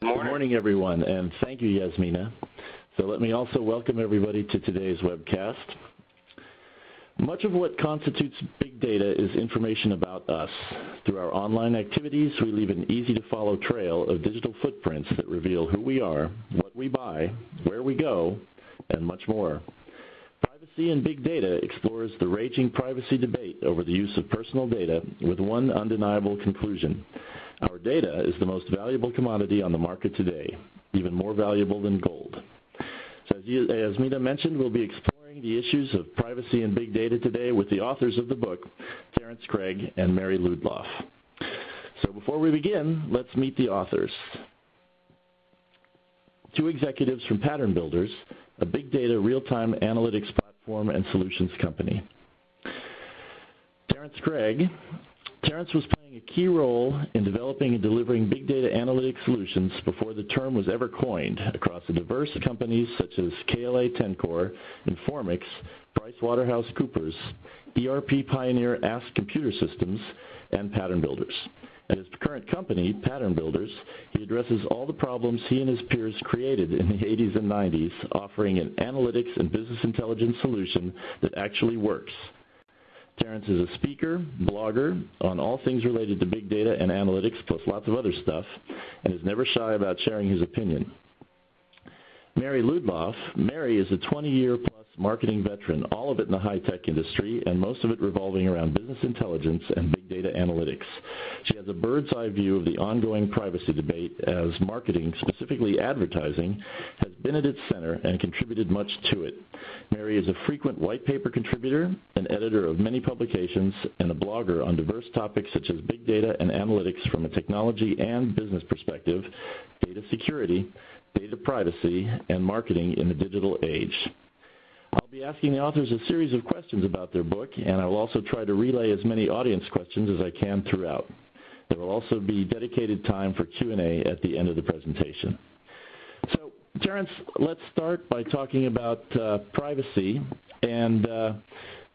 Good morning, everyone, and thank you, Yasmina. So let me also welcome everybody to today's webcast. Much of what constitutes big data is information about us. Through our online activities, we leave an easy-to-follow trail of digital footprints that reveal who we are, what we buy, where we go, and much more. Privacy in big data explores the raging privacy debate over the use of personal data with one undeniable conclusion. Our data is the most valuable commodity on the market today, even more valuable than gold. So as Yasmina mentioned, we'll be exploring the issues of privacy and big data today with the authors of the book, Terence Craig and Mary Ludloff. So before we begin, let's meet the authors. Two executives from PatternBuilders, a big data real-time analytics platform and solutions company. Terence Craig. Terence was playing a key role in developing and delivering big data analytic solutions before the term was ever coined across the diverse companies such as KLA-Tencor, Informix, PricewaterhouseCoopers, ERP pioneer Ask Computer Systems, and PatternBuilders. At his current company, PatternBuilders, he addresses all the problems he and his peers created in the 80s and 90s, offering an analytics and business intelligence solution that actually works. Terence is a speaker, blogger on all things related to big data and analytics, plus lots of other stuff, and is never shy about sharing his opinion. Mary Ludloff. Mary is a 20-year-plus marketing veteran, all of it in the high-tech industry, and most of it revolving around business intelligence and big data analytics. She has a bird's-eye view of the ongoing privacy debate as marketing, specifically advertising, has been at its center and contributed much to it. Mary is a frequent white paper contributor, an editor of many publications, and a blogger on diverse topics such as big data and analytics from a technology and business perspective, data security, data privacy, and marketing in the digital age. I'll be asking the authors a series of questions about their book, and I will also try to relay as many audience questions as I can throughout. There will also be dedicated time for Q&A at the end of the presentation. So, Terence, let's start by talking about privacy, and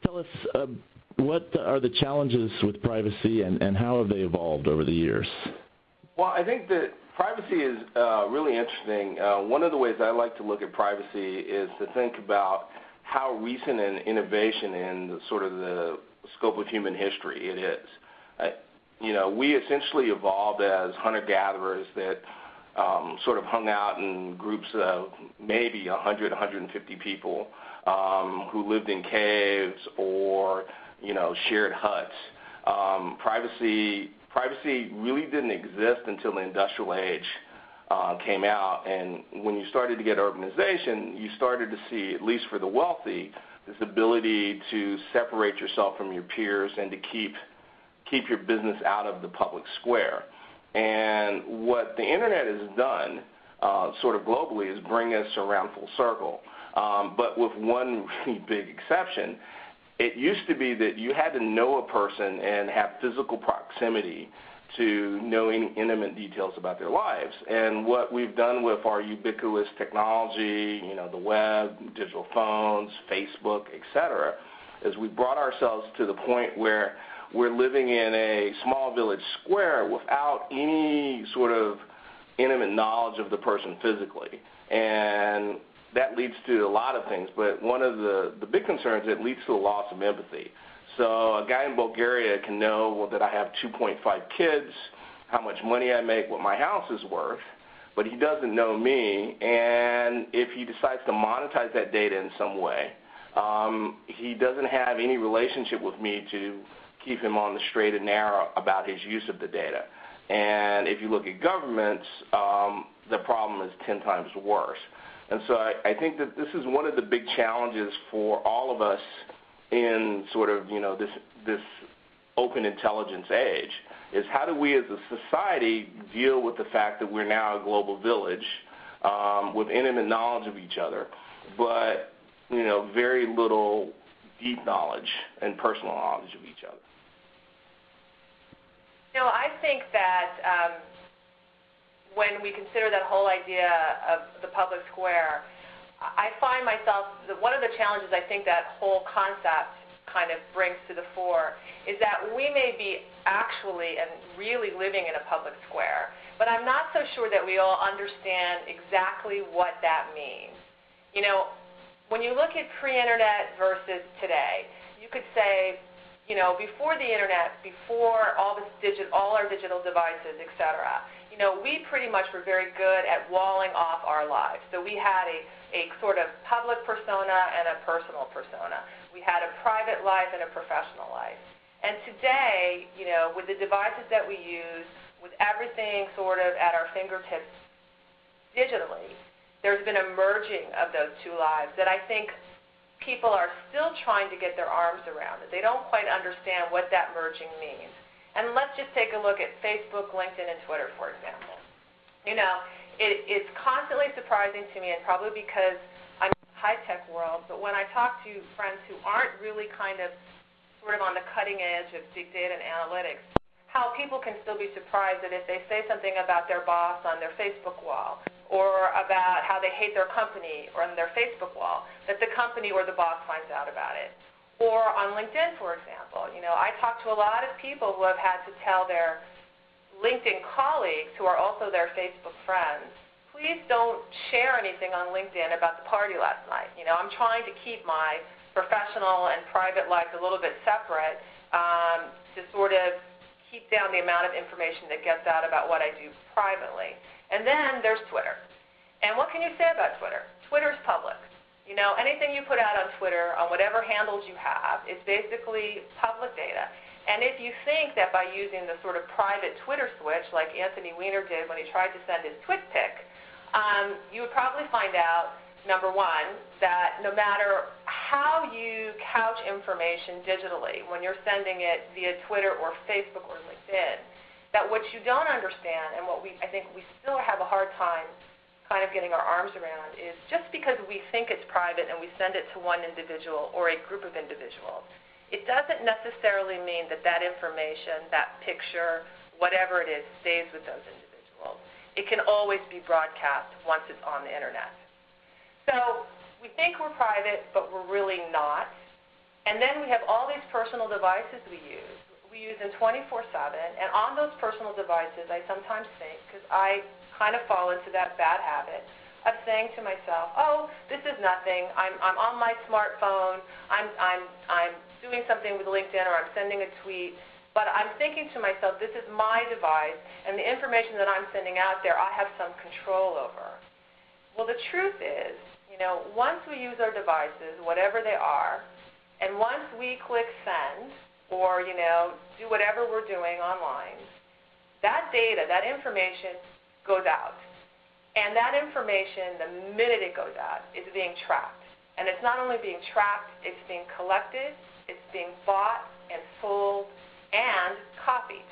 tell us what are the challenges with privacy and how have they evolved over the years? Well, I think that privacy is really interesting. One of the ways I like to look at privacy is to think about how recent an innovation in the scope of human history it is. We essentially evolved as hunter-gatherers that sort of hung out in groups of maybe 100, 150 people who lived in caves or, shared huts. Privacy really didn't exist until the industrial age came out, and when you started to get urbanization, you started to see, at least for the wealthy, this ability to separate yourself from your peers and to keep your business out of the public square. And what the internet has done sort of globally is bring us around full circle, but with one really big exception. It used to be that you had to know a person and have physical proximity to know any intimate details about their lives. And what we've done with our ubiquitous technology, the web, digital phones, Facebook, et cetera, is we brought ourselves to the point where we're living in a small village square without any sort of intimate knowledge of the person physically. And that leads to a lot of things, but one of the big concerns, it leads to a loss of empathy. So a guy in Bulgaria can know that I have 2.5 kids, how much money I make, what my house is worth, but he doesn't know me, and if he decides to monetize that data in some way, he doesn't have any relationship with me to keep him on the straight and narrow about his use of the data. And if you look at governments, the problem is 10 times worse. And so I think that this is one of the big challenges for all of us in sort of, this open intelligence age, is how do we as a society deal with the fact that we're now a global village with intimate knowledge of each other, but, very little deep knowledge and personal knowledge of each other. I think that when we consider that whole idea of the public square, I find myself, one of the challenges I think that whole concept kind of brings to the fore is that we may be actually and really living in a public square, but I'm not so sure that we all understand exactly what that means. You know, when you look at pre-internet versus today, you could say, you know, before the internet, before all our digital devices, et cetera, you know, we pretty much were very good at walling off our lives. So we had a sort of public persona and a personal persona. We had a private life and a professional life. And today, you know, with the devices that we use, with everything sort of at our fingertips digitally, there's been a merging of those two lives that I think people are still trying to get their arms around. That they don't quite understand what that merging means. And let's just take a look at Facebook, LinkedIn, and Twitter, for example. You know, it's constantly surprising to me, and probably because I'm in the high-tech world, but when I talk to friends who aren't really kind of sort of on the cutting edge of big data and analytics, how people can still be surprised that if they say something about their boss on their Facebook wall, or about how they hate their company or on their Facebook wall, that the company or the boss finds out about it. Or on LinkedIn, for example. You know, I talk to a lot of people who have had to tell their LinkedIn colleagues who are also their Facebook friends, please don't share anything on LinkedIn about the party last night. You know, I'm trying to keep my professional and private life a little bit separate to sort of keep down the amount of information that gets out about what I do privately. And then there's Twitter. And what can you say about Twitter? Twitter's public. You know, anything you put out on Twitter, on whatever handles you have, is basically public data. And if you think that by using the sort of private Twitter switch, like Anthony Weiner did when he tried to send his twit pic, you would probably find out, number one, that no matter how you couch information digitally, when you're sending it via Twitter or Facebook or LinkedIn, that what you don't understand and what I think we still have a hard time kind of getting our arms around is just because we think it's private and we send it to one individual or a group of individuals, it doesn't necessarily mean that that information, that picture, whatever it is, stays with those individuals. It can always be broadcast once it's on the internet. So we think we're private, but we're really not. And then we have all these personal devices we use them 24/7, and on those personal devices, I sometimes think, because I kind of fall into that bad habit of saying to myself, "Oh, this is nothing. I'm on my smartphone. I'm doing something with LinkedIn, or I'm sending a tweet." But I'm thinking to myself, "This is my device, and the information that I'm sending out there, I have some control over." Well, the truth is, you know, once we use our devices, whatever they are, and once we click send, or, you know, do whatever we're doing online, that data, that information goes out. And that information, the minute it goes out, is being tracked. And it's not only being tracked, it's being collected, it's being bought and sold and copied.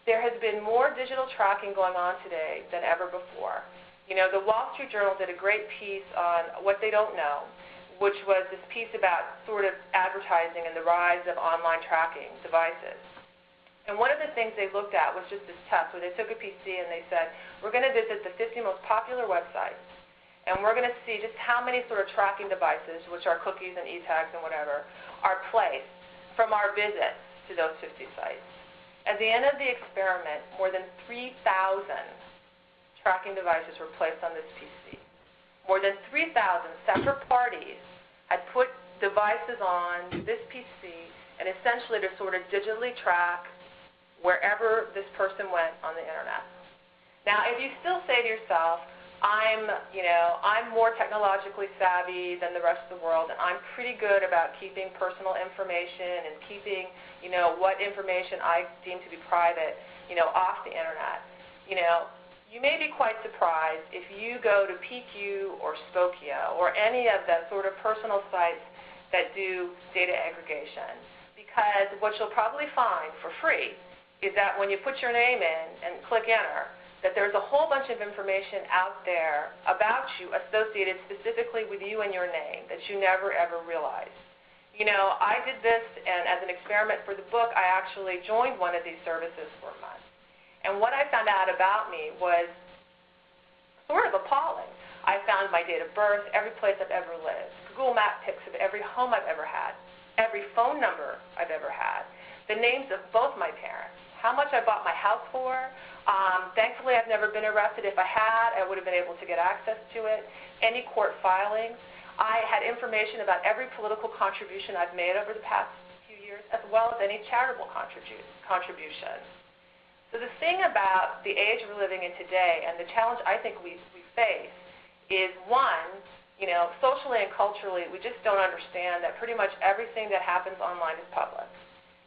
There has been more digital tracking going on today than ever before. You know, the Wall Street Journal did a great piece on what they don't know, which was this piece about sort of advertising and the rise of online tracking devices. And one of the things they looked at was just this test where they took a PC and they said, we're going to visit the 50 most popular websites, and we're going to see just how many sort of tracking devices, which are cookies and e-tags and whatever, are placed from our visits to those 50 sites. At the end of the experiment, more than 3,000 tracking devices were placed on this PC. More than 3,000 separate parties had put devices on this PC and essentially to sort of digitally track wherever this person went on the internet. Now, if you still say to yourself, I'm more technologically savvy than the rest of the world, and I'm pretty good about keeping personal information and keeping, you know, what information I deem to be private, you know, off the internet, you know, you may be quite surprised if you go to PQ or Spokio or any of the sort of personal sites that do data aggregation, because what you'll probably find for free is that when you put your name in and click enter, that there's a whole bunch of information out there about you associated specifically with you and your name that you never ever realized. You know, I did this, and as an experiment for the book, I actually joined one of these services for a month. And what I found out about me was sort of appalling. I found my date of birth, every place I've ever lived, Google Map pics of every home I've ever had, every phone number I've ever had, the names of both my parents, how much I bought my house for. Thankfully, I've never been arrested. If I had, I would have been able to get access to it. Any court filings. I had information about every political contribution I've made over the past few years, as well as any charitable contribution. So the thing about the age we're living in today, and the challenge I think we face, is one, socially and culturally, we just don't understand that pretty much everything that happens online is public.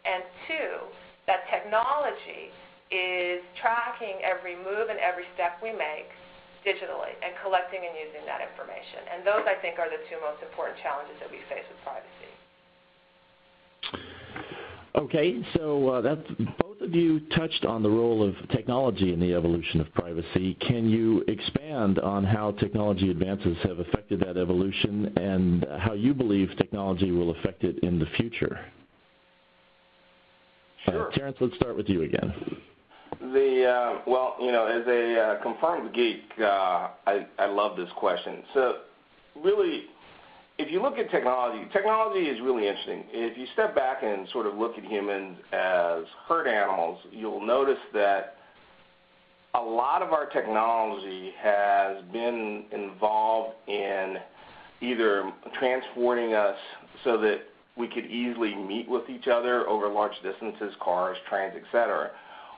And two, that technology is tracking every move and every step we make digitally and collecting and using that information. And those, I think, are the two most important challenges that we face with privacy. Okay, so both of you touched on the role of technology in the evolution of privacy. Can you expand on how technology advances have affected that evolution and how you believe technology will affect it in the future? Sure. Terence, let's start with you again. As a confirmed geek, I love this question. So really, if you look at technology is really interesting. If you step back and sort of look at humans as herd animals, you'll notice that a lot of our technology has been involved in either transporting us so that we could easily meet with each other over large distances, cars, trains, etc.,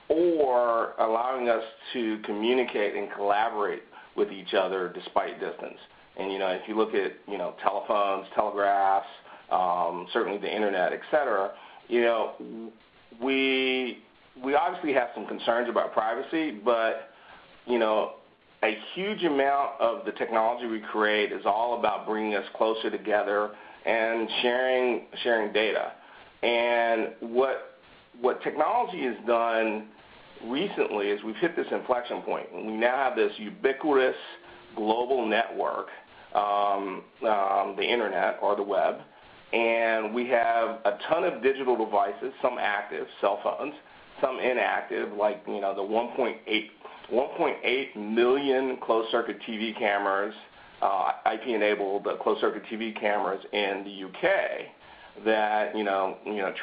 or allowing us to communicate and collaborate with each other despite distance. And, if you look at, telephones, telegraphs, certainly the internet, etc., we obviously have some concerns about privacy, but, a huge amount of the technology we create is all about bringing us closer together and sharing data. And what technology has done recently is we've hit this inflection point. And we now have this ubiquitous global network, the internet or the web, and we have a ton of digital devices, some active, cell phones, some inactive, like the 1.8 million closed-circuit TV cameras, IP-enabled closed-circuit TV cameras in the UK that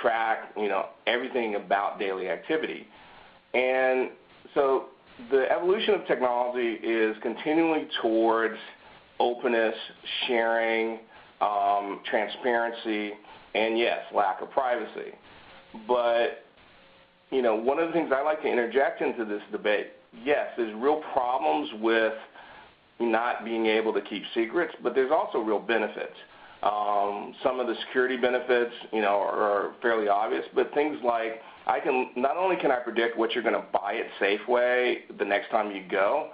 track everything about daily activity. And so the evolution of technology is continually towards openness, sharing, transparency, and yes, lack of privacy. But one of the things I like to interject into this debate, yes, there's real problems with not being able to keep secrets, but there's also real benefits. Some of the security benefits, are fairly obvious, but things like not only can I predict what you're going to buy at Safeway the next time you go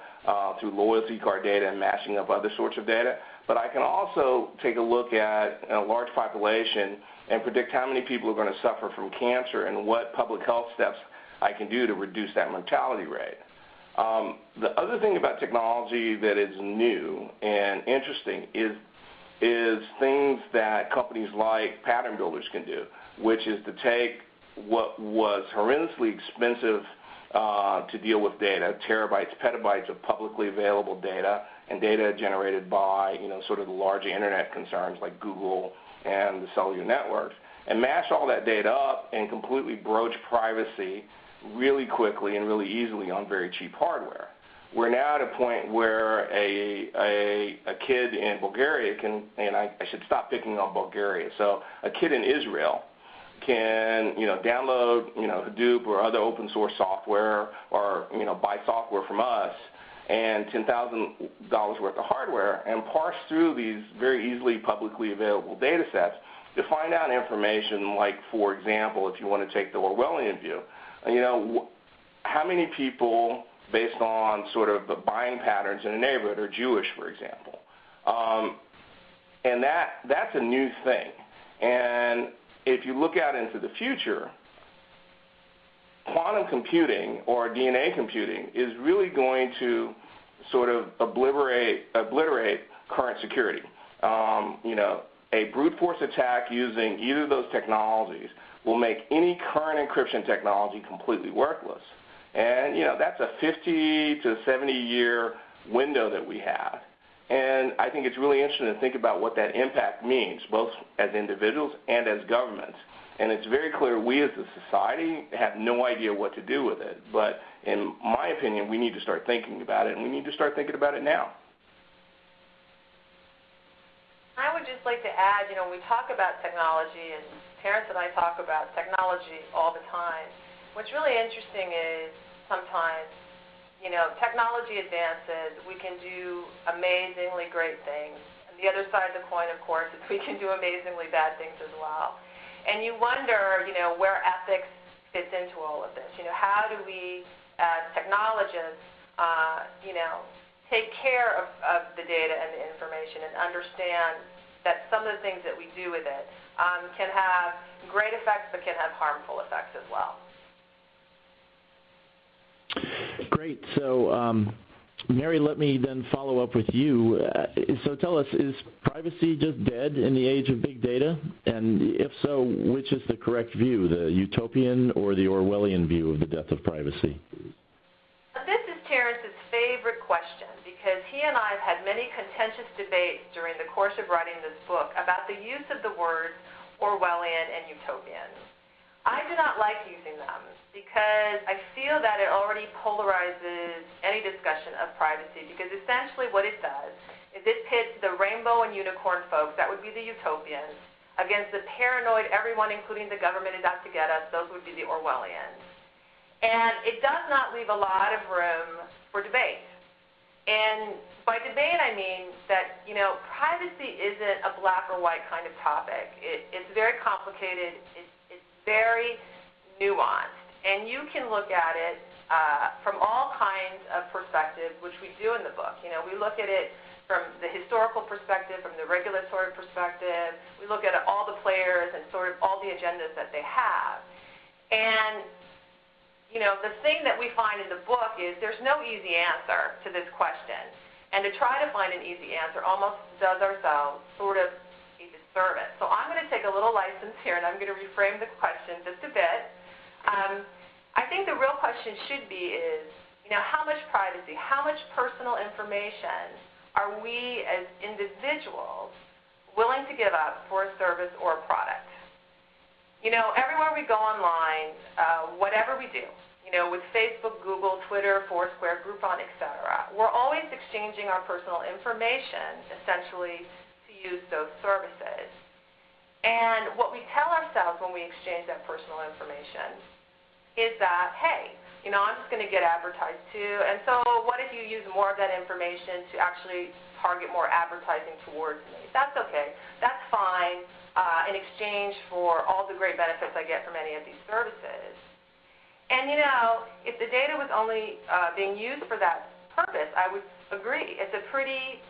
through loyalty card data and matching up other sorts of data, but I can also take a look at a large population and predict how many people are going to suffer from cancer and what public health steps I can do to reduce that mortality rate. The other thing about technology that is new and interesting is things that companies like PatternBuilders can do, which is to take what was horrendously expensive to deal with data, terabytes, petabytes of publicly available data, and data generated by sort of the large internet concerns like Google and the cellular networks, and mash all that data up and completely broach privacy really quickly and really easily on very cheap hardware. We're now at a point where a kid in Bulgaria can, and I should stop picking on Bulgaria, so a kid in Israel can download Hadoop or other open source software or buy software from us and $10,000 worth of hardware and parse through these very easily publicly available data sets to find out information like, for example, if you want to take the Orwellian view, how many people based on sort of the buying patterns in a neighborhood are Jewish, for example. And that's a new thing. And if you look out into the future, quantum computing or DNA computing is really going to sort of obliterate current security. A brute force attack using either of those technologies will make any current encryption technology completely worthless. And, that's a 50 to 70-year window that we have. And I think it's really interesting to think about what that impact means, both as individuals and as governments. And it's very clear we as a society have no idea what to do with it. But in my opinion, we need to start thinking about it, and we need to start thinking about it now. I would just like to add, when we talk about technology, and Terence and I talk about technology all the time, what's really interesting is sometimes, technology advances, we can do amazingly great things. And the other side of the coin, of course, is we can do amazingly bad things as well. And you wonder, where ethics fits into all of this. How do we, as technologists, take care of the data and the information and understand that some of the things that we do with it can have great effects but can have harmful effects as well. Great. So, Mary, let me then follow up with you. So tell us, is privacy just dead in the age of big data? And if so, which is the correct view, the utopian or the Orwellian view of the death of privacy? This is Terence's favorite question because he and I have had many contentious debates during the course of writing this book about the use of the words Orwellian and utopian. I do not like using them because I feel that it already polarizes any discussion of privacy because essentially what it does is it pits the rainbow and unicorn folks, that would be the utopians, against the paranoid everyone, including the government, is out to get us, those would be the Orwellians. And it does not leave a lot of room for debate. And by debate, I mean that, privacy isn't a black or white kind of topic. It's very complicated. It's very nuanced. And you can look at it from all kinds of perspectives, which we do in the book. We look at it from the historical perspective, from the regulatory perspective. We look at all the players and sort of all the agendas that they have. And the thing that we find in the book is there's no easy answer to this question. And to try to find an easy answer almost does ourselves sort of a disservice. So I'm going to take a little license here, and I'm going to reframe the question just a bit. I think the real question should be is, how much privacy, how much personal information are we as individuals willing to give up for a service or a product? Everywhere we go online, whatever we do, with Facebook, Google, Twitter, Foursquare, Groupon, etc., we're always exchanging our personal information, essentially, to use those services. And what we tell ourselves when we exchange that personal information is that, hey, I'm just going to get advertised too, and so what if you use more of that information to actually target more advertising towards me? That's okay. That's fine in exchange for all the great benefits I get from any of these services. And, if the data was only being used for that purpose, I would agree. It's a pretty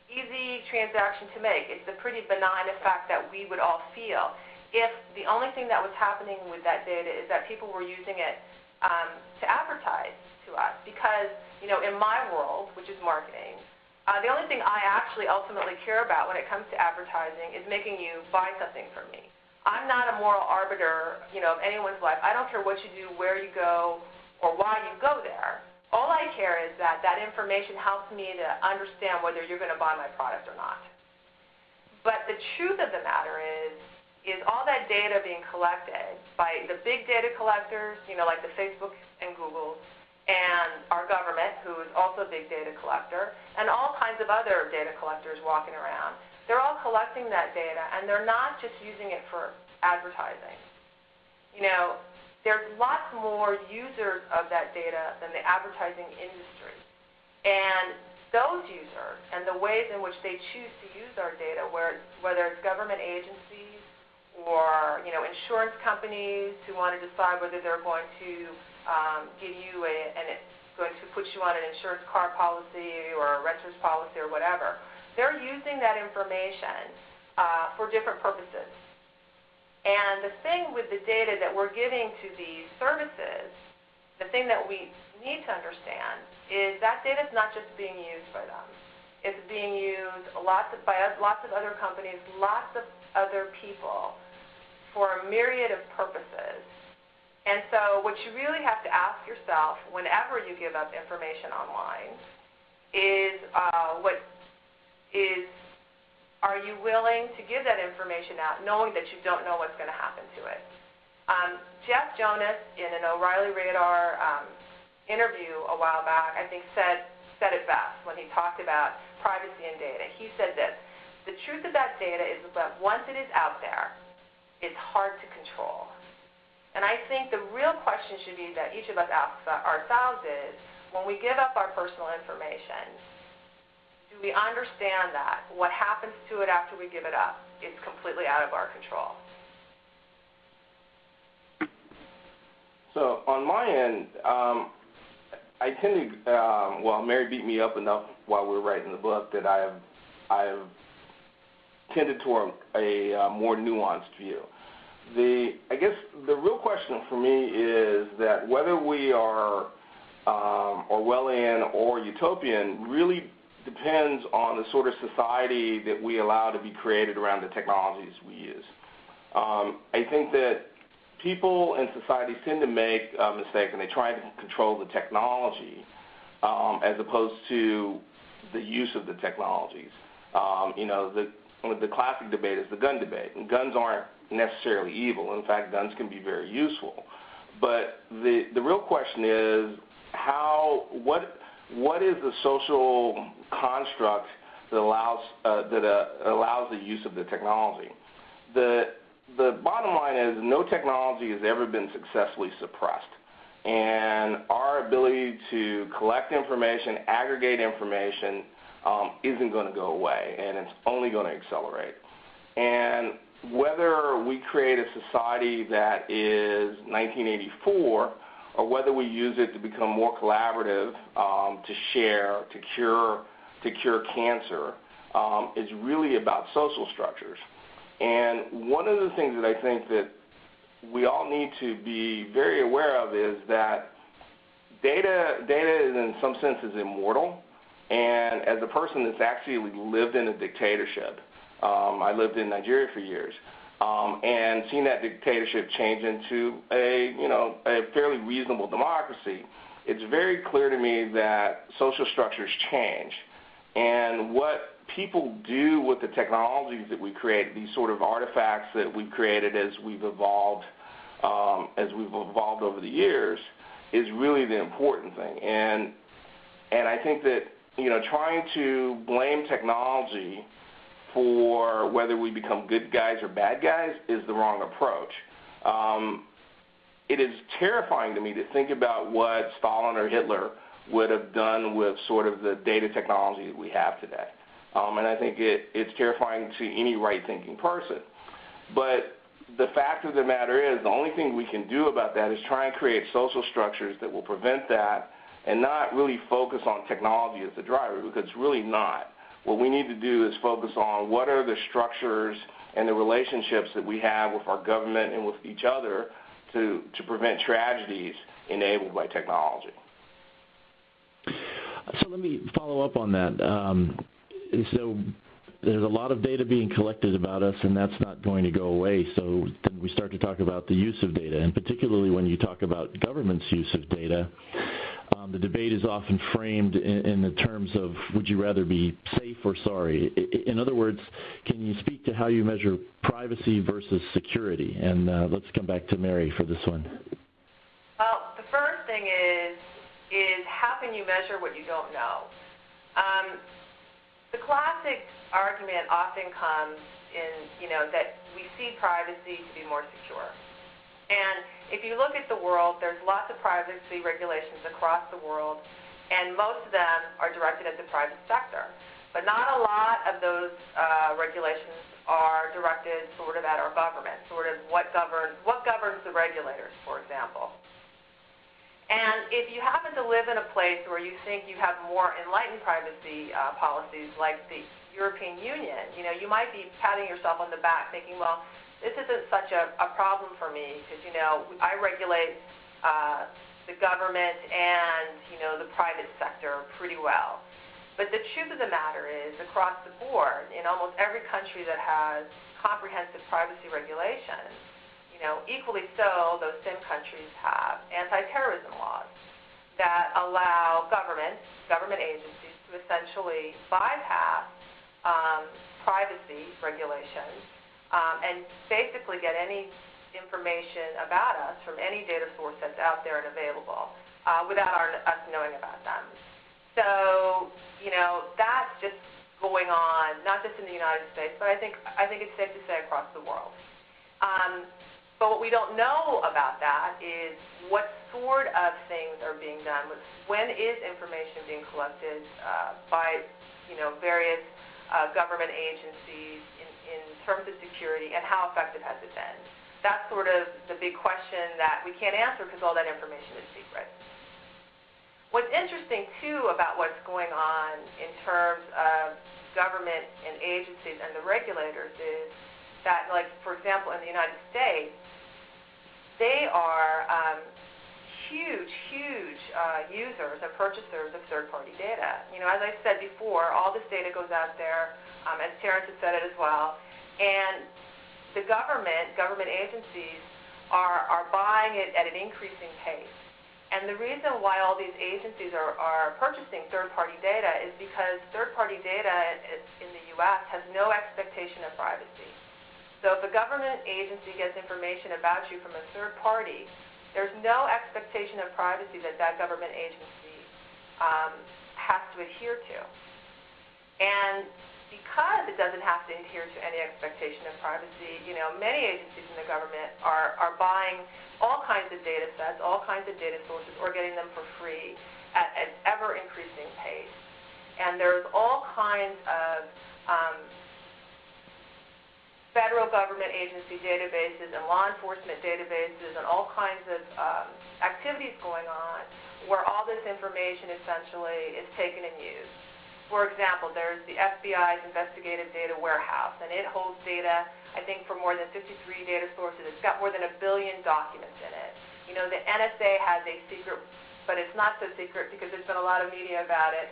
easy transaction to make. It's a pretty benign effect that we would all feel if the only thing that was happening with that data is that people were using it to advertise to us. Because, in my world, which is marketing, the only thing I actually ultimately care about when it comes to advertising is making you buy something from me. I'm not a moral arbiter, of anyone's life. I don't care what you do, where you go, or why you go there. All I care is that that information helps me to understand whether you're going to buy my product or not. But the truth of the matter is all that data being collected by the big data collectors, like the Facebook and Google, and our government, who is also a big data collector, and all kinds of other data collectors walking around. They're all collecting that data, and they're not just using it for advertising. There's lots more users of that data than the advertising industry. And those users and the ways in which they choose to use our data, whether it's government agencies or insurance companies who want to decide whether they're going to give you going to put you on an insurance car policy or a renter's policy or whatever, they're using that information for different purposes. And the thing with the data that we're giving to these services, the thing that we need to understand is that data is not just being used by them. It's being used by lots of other companies, lots of other people for a myriad of purposes. And so what you really have to ask yourself whenever you give up information online is are you willing to give that information out knowing that you don't know what's going to happen to it? Jeff Jonas, in an O'Reilly Radar interview a while back, I think said it best when he talked about privacy and data. He said this: the truth about data is that once it is out there, it's hard to control. And I think the real question should be that each of us asks ourselves is, when we give up our personal information, do we understand that what happens to it after we give it up is completely out of our control? So on my end, I tend to, Mary beat me up enough while we were writing the book that I have tended toward a more nuanced view. I guess the real question for me is that whether we are Orwellian or utopian really depends on the sort of society that we allow to be created around the technologies we use. I think that people and societies tend to make mistakes, and they try to control the technology as opposed to the use of the technologies. The classic debate is the gun debate. And guns aren't necessarily evil. In fact, guns can be very useful. But the real question is what is the social construct that allows the use of the technology? The bottom line is no technology has ever been successfully suppressed. And our ability to collect information, aggregate information, isn't going to go away, and it's only going to accelerate. And whether we create a society that is 1984 or whether we use it to become more collaborative, to share, to cure cancer, is really about social structures. And one of the things that I think that we all need to be very aware of is that data is in some senses immortal. And as a person that's actually lived in a dictatorship, I lived in Nigeria for years, and seen that dictatorship change into a fairly reasonable democracy, it's very clear to me that social structures change. And what people do with the technologies that we create, these sort of artifacts that we've created as we've evolved over the years, is really the important thing. And I think that trying to blame technology for whether we become good guys or bad guys is the wrong approach. It is terrifying to me to think about what Stalin or Hitler would have done with sort of the data technology that we have today. And I think it's terrifying to any right-thinking person. But the fact of the matter is, the only thing we can do about that is try and create social structures that will prevent that and not really focus on technology as the driver, because it's really not. What we need to do is focus on what are the structures and the relationships that we have with our government and with each other to prevent tragedies enabled by technology. So let me follow up on that. So there's a lot of data being collected about us, and that's not going to go away. So then we start to talk about the use of data, and particularly when you talk about government's use of data, the debate is often framed in the terms of, would you rather be safe or sorry? In other words, can you speak to how you measure privacy versus security? And let's come back to Mary for this one. Well, the first thing is how can you measure what you don't know? The classic argument often comes in, that we see privacy to be more secure. And if you look at the world, there's lots of privacy regulations across the world, and most of them are directed at the private sector. But not a lot of those regulations are directed sort of at our government, sort of what governs the regulators, for example. And if you happen to live in a place where you think you have more enlightened privacy policies like the European Union, you might be patting yourself on the back thinking, well, this isn't such a problem for me because, I regulate the government and, the private sector pretty well. But the truth of the matter is, across the board, in almost every country that has comprehensive privacy regulations, equally so, those same countries have anti-terrorism laws that allow government agencies to essentially bypass privacy regulations and basically get any information about us from any data source that's out there and available without us knowing about them. So, that's just going on, not just in the United States, but I think it's safe to say across the world. But what we don't know about that is what sort of things are being done. When is information being collected by, various government agencies in terms of security, and how effective has it been? That's sort of the big question that we can't answer because all that information is secret. What's interesting, too, about what's going on in terms of government and agencies and the regulators is that, like, for example, in the United States, they are huge users and purchasers of third-party data. As I said before, all this data goes out there, as Terence had said it as well, and the government agencies are buying it at an increasing pace. And the reason why all these agencies are purchasing third-party data is because third-party data in the U.S. has no expectation of privacy. So if a government agency gets information about you from a third party, there's no expectation of privacy that government agency has to adhere to. And because it doesn't have to adhere to any expectation of privacy, many agencies in the government are buying all kinds of data sets, all kinds of data sources, or getting them for free at an ever-increasing pace. And there's all kinds of federal government agency databases and law enforcement databases and all kinds of activities going on where all this information essentially is taken and used. For example, there's the FBI's investigative data warehouse, and it holds data, I think, for more than 53 data sources. It's got more than 1 billion documents in it. The NSA has a secret, but it's not so secret because there's been a lot of media about it,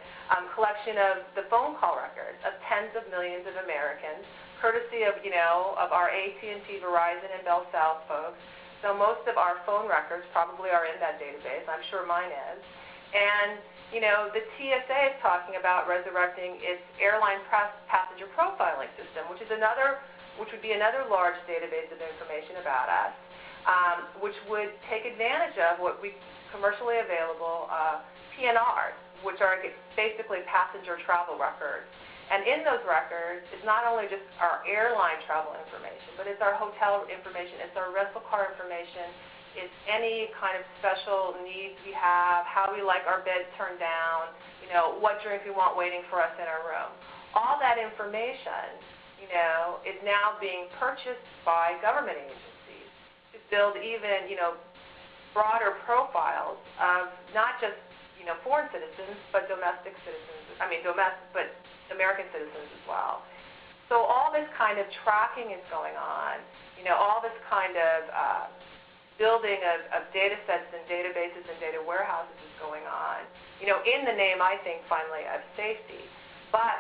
collection of the phone call records of tens of millions of Americans, courtesy of, of our AT&T, Verizon, and Bell South folks. So most of our phone records probably are in that database. I'm sure mine is. And the TSA is talking about resurrecting its airline passenger profiling system, which would be another large database of information about us, which would take advantage of what we commercially available PNRs, which are basically passenger travel records. And in those records, it's not only just our airline travel information, but it's our hotel information, it's our rental car information, it's any kind of special needs we have, how we like our beds turned down, what drink we want waiting for us in our room. All that information, is now being purchased by government agencies to build even, broader profiles of not just, foreign citizens, but domestic citizens, but American citizens as well. So all this kind of tracking is going on, all this kind of building of data sets and databases and data warehouses is going on, in the name, I think, finally, of safety. But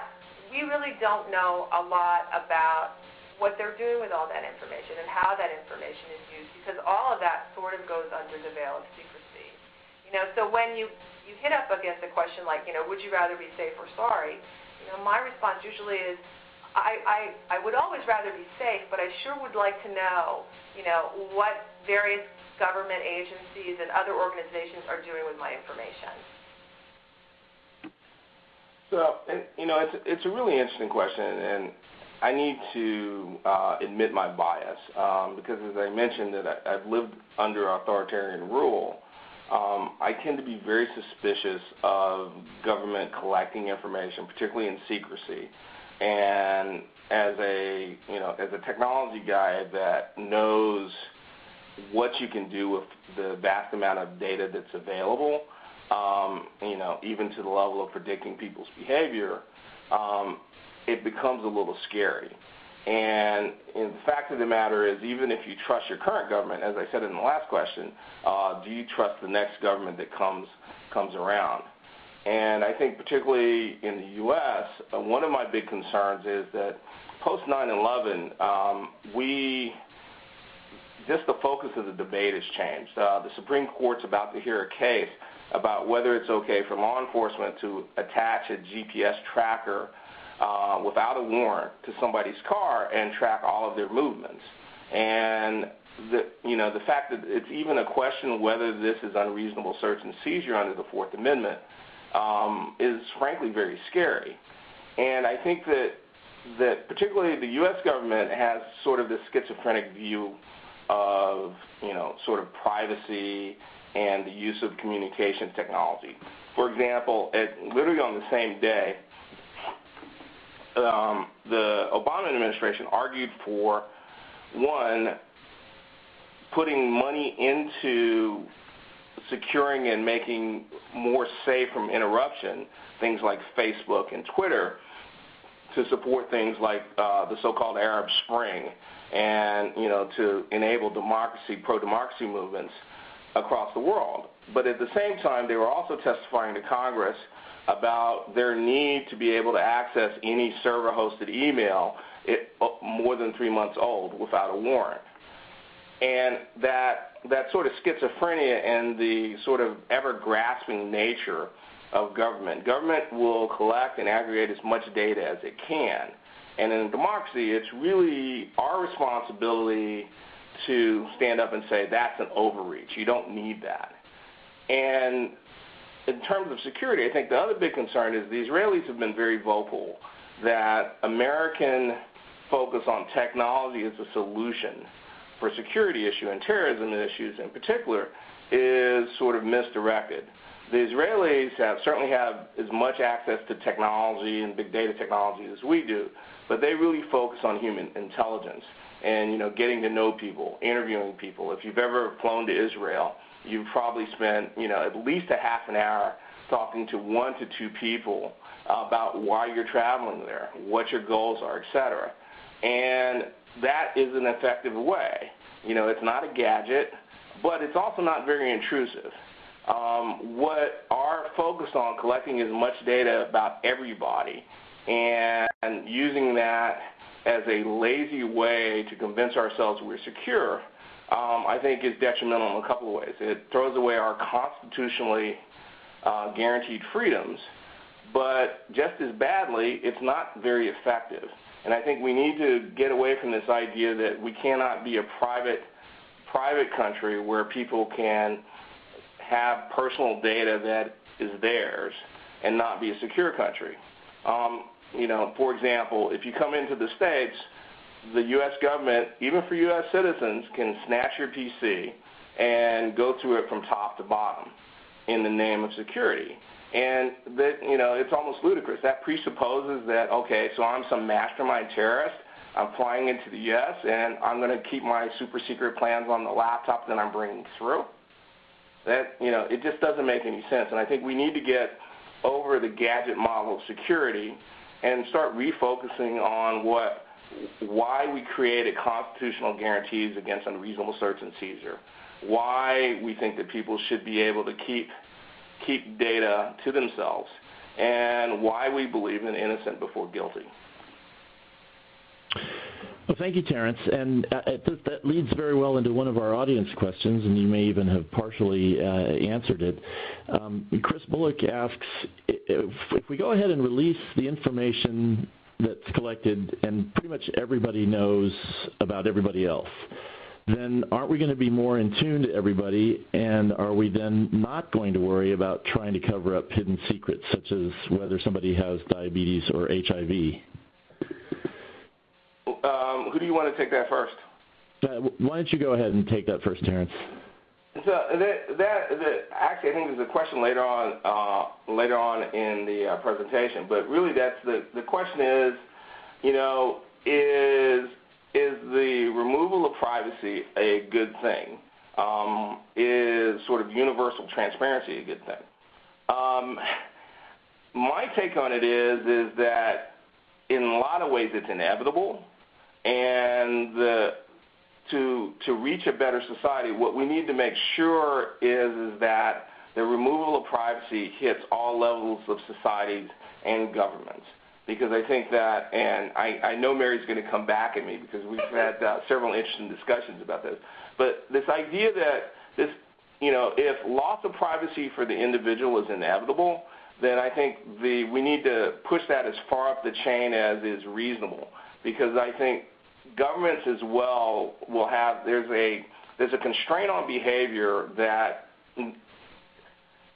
we really don't know a lot about what they're doing with all that information and how that information is used, because all of that sort of goes under the veil of secrecy. So when you hit up against a question like, would you rather be safe or sorry, my response usually is, I would always rather be safe, but I sure would like to know, what various government agencies and other organizations are doing with my information. So, it's a really interesting question, and I need to admit my bias because, as I mentioned, that I've lived under authoritarian rule. I tend to be very suspicious of government collecting information, particularly in secrecy. And as a technology guy that knows what you can do with the vast amount of data that's available, even to the level of predicting people's behavior, it becomes a little scary. And the fact of the matter is, even if you trust your current government, as I said in the last question, do you trust the next government that comes around? And I think particularly in the U.S., one of my big concerns is that post 9/11, just the focus of the debate has changed. The Supreme Court's about to hear a case about whether it's okay for law enforcement to attach a GPS tracker without a warrant to somebody's car and track all of their movements. And the fact that it's even a question whether this is unreasonable search and seizure under the Fourth Amendment is frankly very scary. And I think that particularly the U.S. government has sort of this schizophrenic view of, sort of privacy and the use of communications technology. For example, literally on the same day, the Obama administration argued for, one, putting money into securing and making more safe from interruption things like Facebook and Twitter to support things like the so-called Arab Spring and, to enable democracy, pro-democracy movements across the world. But at the same time, they were also testifying to Congress about their need to be able to access any server-hosted email more than 3 months old without a warrant. And that sort of schizophrenia and the sort of ever-grasping nature of government. Government will collect and aggregate as much data as it can. And in a democracy, it's really our responsibility to stand up and say, that's an overreach. You don't need that. And in terms of security, I think the other big concern is the Israelis have been very vocal that American focus on technology as a solution for security issue and terrorism issues in particular is sort of misdirected. The Israelis certainly have as much access to technology and big data technology as we do, but they really focus on human intelligence and, getting to know people, interviewing people. If you've ever flown to Israel, you've probably spent, at least a half an hour talking to 1 to 2 people about why you're traveling there, what your goals are, et cetera. And that is an effective way. It's not a gadget, but it's also not very intrusive. What are focused on collecting as much data about everybody and using that as a lazy way to convince ourselves we're secure, I think is detrimental in a couple of ways. It throws away our constitutionally guaranteed freedoms, but just as badly, it's not very effective. And I think we need to get away from this idea that we cannot be a private country where people can have personal data that is theirs and not be a secure country. For example, if you come into the States, the U.S. government, even for U.S. citizens, can snatch your PC and go through it from top to bottom in the name of security. And that, it's almost ludicrous. That presupposes that, okay, so I'm some mastermind terrorist. I'm flying into the U.S. and I'm going to keep my super secret plans on the laptop that I'm bringing through. That, it just doesn't make any sense. And I think we need to get over the gadget model of security and start refocusing on why we created constitutional guarantees against unreasonable search and seizure, why we think that people should be able to keep data to themselves, and why we believe in innocent before guilty. Well, thank you, Terence. And that leads very well into one of our audience questions, and you may even have partially answered it. Chris Bullock asks, if we go ahead and release the information that's collected and pretty much everybody knows about everybody else, then aren't we going to be more in tune to everybody, and are we then not going to worry about trying to cover up hidden secrets, such as whether somebody has diabetes or HIV? Who do you want to take that first? Why don't you go ahead and take that first, Terence? So actually, I think there's a question later on in the presentation. But really, that's the question is, is the removal of privacy a good thing? Is sort of universal transparency a good thing? My take on it is that in a lot of ways it's inevitable, and to reach a better society, what we need to make sure is that the removal of privacy hits all levels of societies and governments. Because I think that, and I know Mary's going to come back at me because we've had several interesting discussions about this, but this idea that if loss of privacy for the individual is inevitable, then I think we need to push that as far up the chain as is reasonable, because I think governments as well will have, there's a constraint on behavior that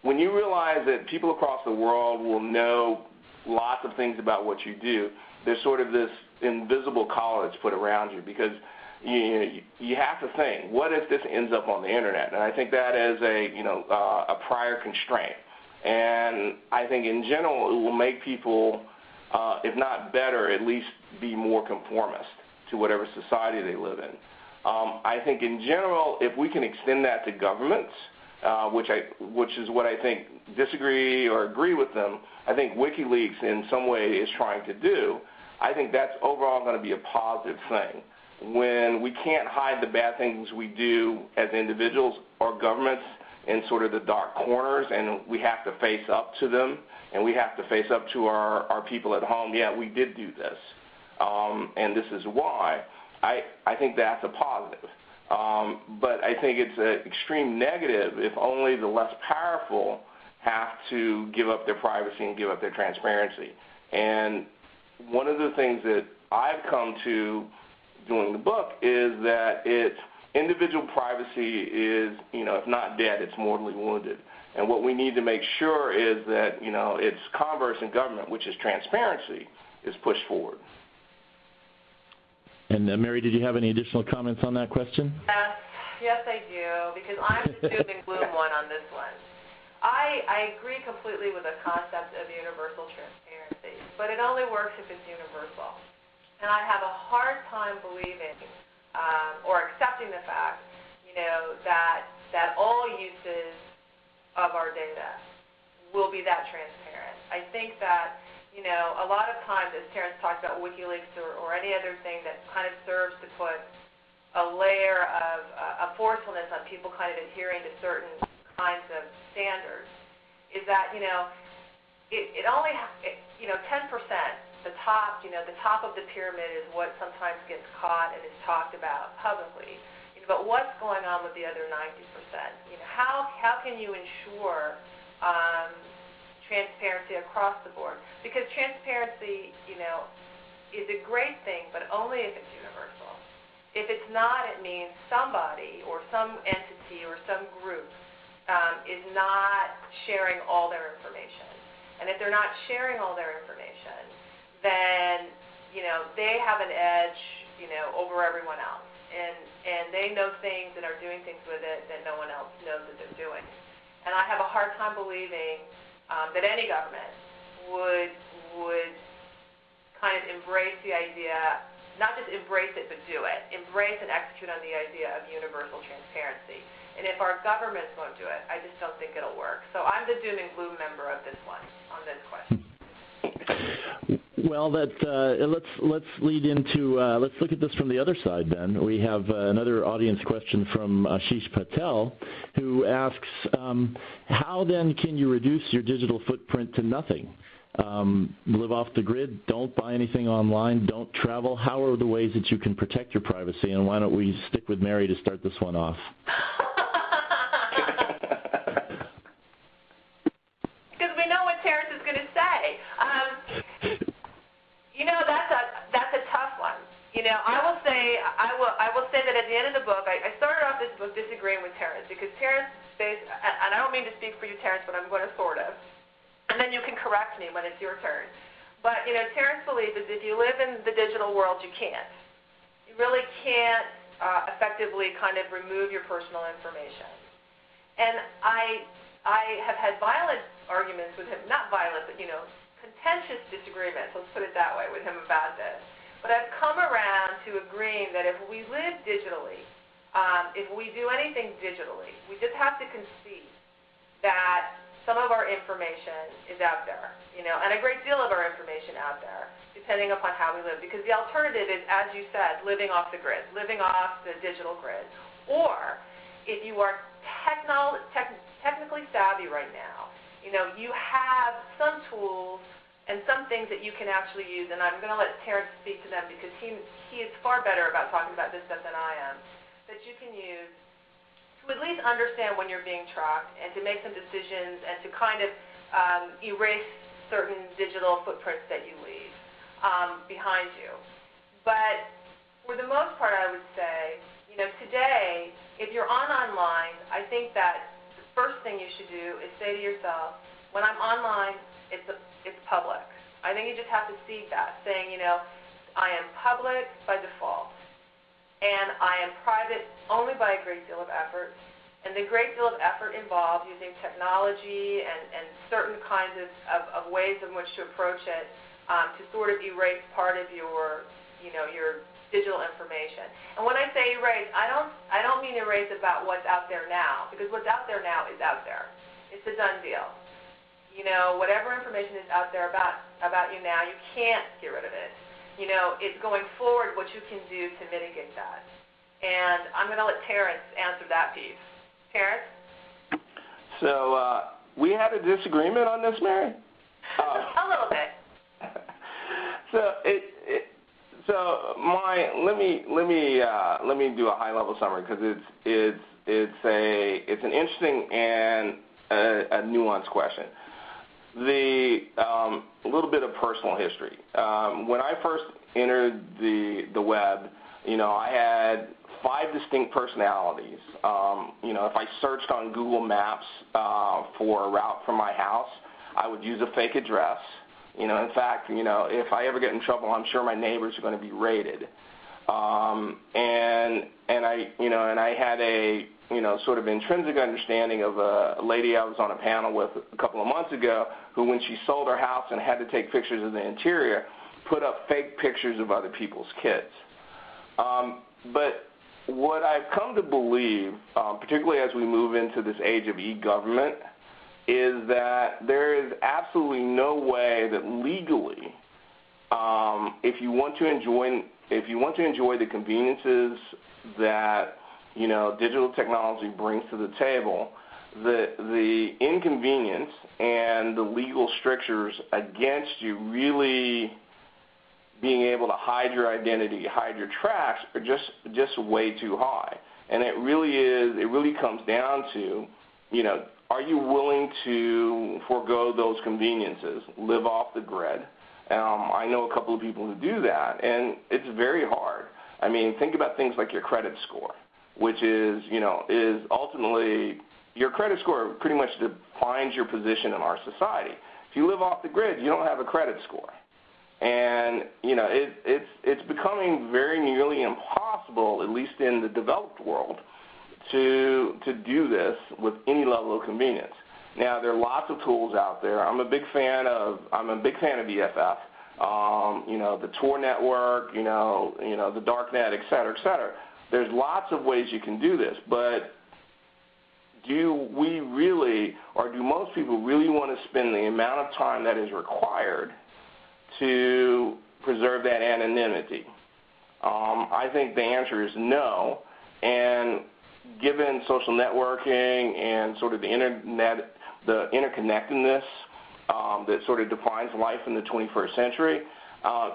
when you realize that people across the world will know lots of things about what you do, there's sort of this invisible collar that's put around you, because you have to think, what if this ends up on the internet? And I think that is a prior constraint. And I think in general it will make people, if not better, at least be more conformist to whatever society they live in. I think in general, if we can extend that to governments, which is what I think, disagree or agree with them, I think WikiLeaks in some way is trying to do, I think that's overall going to be a positive thing. When we can't hide the bad things we do as individuals or governments in sort of the dark corners, and we have to face up to them, and we have to face up to our people at home, yeah, we did do this, and this is why, I think that's a positive. But I think it's an extreme negative if only the less powerful have to give up their privacy and give up their transparency. And one of the things that I've come to doing the book is that individual privacy is, if not dead, it's mortally wounded. And what we need to make sure is that, it's converse in government, which is transparency, is pushed forward. And Mary, did you have any additional comments on that question? Yes, I do, because I'm the doom and gloom one on this one. I agree completely with the concept of universal transparency, but it only works if it's universal. And I have a hard time believing or accepting the fact, that all uses of our data will be that transparent. I think that, a lot of times, as Terence talked about WikiLeaks or any other thing that kind of serves to put a layer of a forcefulness on people kind of adhering to certain kinds of standards, is that, it only, 10%, the top, the top of the pyramid is what sometimes gets caught and is talked about publicly. But what's going on with the other 90%? How can you ensure transparency across the board? Because transparency, is a great thing, but only if it's universal. If it's not, it means somebody or some entity or some group is not sharing all their information. And if they're not sharing all their information, then, they have an edge, over everyone else. And they know things and are doing things with it that no one else knows that they're doing. And I have a hard time believing that any government would kind of embrace the idea, not just embrace it, but do it. Embrace and execute on the idea of universal transparency. And if our governments won't do it, I just don't think it'll work. So I'm the doom and gloom member of this one, on this question. Well, let's lead into let's look at this from the other side. Then we have another audience question from Ashish Patel, who asks, how then can you reduce your digital footprint to nothing? Live off the grid, don't buy anything online, don't travel. How are the ways that you can protect your privacy? And why don't we stick with Mary to start this one off? Because we know what Terence is going to say. That's a tough one. I will say that at the end of the book, I started off this book disagreeing with Terence, because Terence says, and I don't mean to speak for you, Terence, but I'm going to sort of, and then you can correct me when it's your turn. But Terence's belief is if you live in the digital world, you can't. You really can't effectively kind of remove your personal information. And I have had violent arguments with him, not violent, but contentious disagreements, let's put it that way, with him about this. But I've come around to agreeing that if we live digitally, if we do anything digitally, we just have to concede that some of our information is out there, and a great deal of our information out there, depending upon how we live. Because the alternative is, as you said, living off the grid, living off the digital grid. Or if you are technically savvy right now, you have some tools and some things that you can actually use, and I'm going to let Terence speak to them because he is far better about talking about this stuff than I am, that you can use to at least understand when you're being tracked and to make some decisions and to kind of erase certain digital footprints that you leave behind you. But for the most part, I would say, today, if you're online, I think that the first thing you should do is say to yourself, when I'm online, it's public. I think you just have to see that, saying, I am public by default, and I am private only by a great deal of effort. And the great deal of effort involves using technology and certain kinds of ways in which to approach it to sort of erase part of your digital information. And when I say erase, I don't mean erase about what's out there now, because what's out there now is out there. It's a done deal. Whatever information is out there about you now, you can't get rid of it. It's going forward what you can do to mitigate that. And I'm going to let Terence answer that piece. Terence? So we had a disagreement on this, Mary? A little bit. Let me do a high level summary, because it's an interesting and a nuanced question. A little bit of personal history. When I first entered the web, I had 5 distinct personalities. If I searched on Google Maps for a route from my house, I would use a fake address. In fact, if I ever get in trouble, I'm sure my neighbors are going to be raided. And I had a sort of intrinsic understanding of a lady I was on a panel with a couple of months ago, who, when she sold her house and had to take pictures of the interior, put up fake pictures of other people's kids. But what I've come to believe, particularly as we move into this age of e-government, is that there is absolutely no way that legally, if you want to enjoy the conveniences that digital technology brings to the table, the inconvenience and the legal strictures against you really being able to hide your identity, hide your tracks, are just way too high. And it really comes down to, are you willing to forego those conveniences, live off the grid? I know a couple of people who do that, and it's very hard. I mean, think about things like your credit score, which is ultimately, your credit score pretty much defines your position in our society. If you live off the grid, you don't have a credit score. And, it's becoming very nearly impossible, at least in the developed world, to do this with any level of convenience. Now, there are lots of tools out there. I'm a big fan of EFF. The Tor network, the darknet, et cetera, et cetera. There's lots of ways you can do this, but do we really, or do most people really want to spend the amount of time that is required to preserve that anonymity? I think the answer is no, and given social networking and sort of the internet, the interconnectedness that sort of defines life in the 21st century,